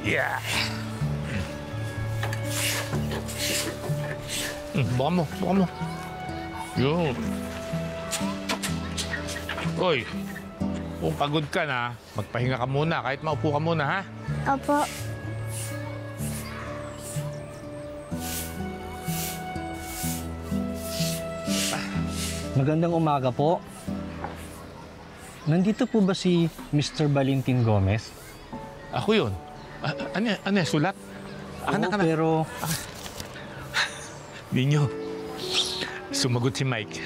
Yeah. Buka mo, buka mo. Yun. Uy, kung pagod ka na, magpahinga ka muna. Kahit maupo ka muna, ha? Opo. Magandang umaga po. Nandito po ba si Mr. Valentin Gomez? Ako yun. Ano yan, sulat? Oo, pero... Ninyo, sumagot si Mike.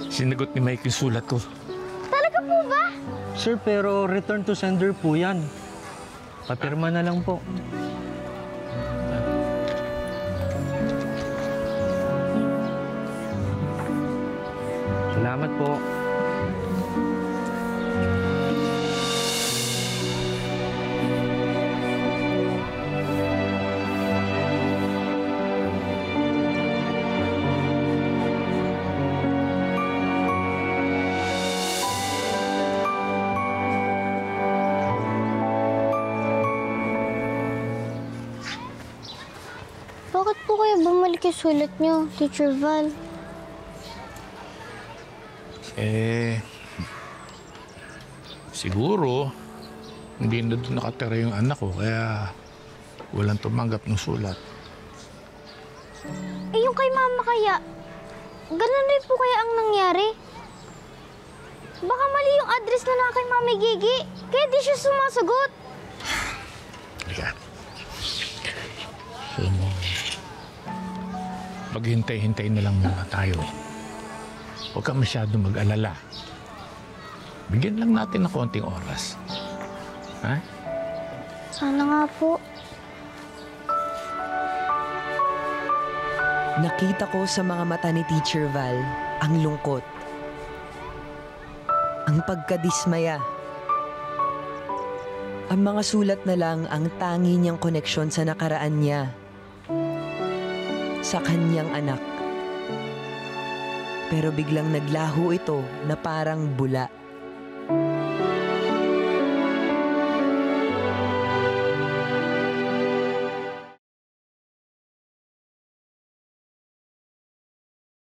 Sinagot ni Mike yung sulat ko. Talaga po ba? Sir, pero return to sender po yan. Papirma na lang po. Salamat po. Bakit po kayo bumalik yung sulat niyo, Teacher Val? Siguro, hindi na doon nakatira yung anak ko, kaya walang tumanggap ng sulat. Eh, yung kay Mama kaya, ganun rin po kaya ang nangyari? Baka mali yung address na kay Mami Gigi, kaya di siya sumasagot. Halika. Alam mo, maghintay-hintay na lang muna tayo. Huwag ka masyadong mag-alala. Bigyan lang natin ng konting oras. Ha? Sana nga po. Nakita ko sa mga mata ni Teacher Val ang lungkot, ang pagkadismaya. Ang mga sulat na lang ang tangi niyang koneksyon sa nakaraan niya, sa kanyang anak. Pero biglang naglaho ito na parang bula.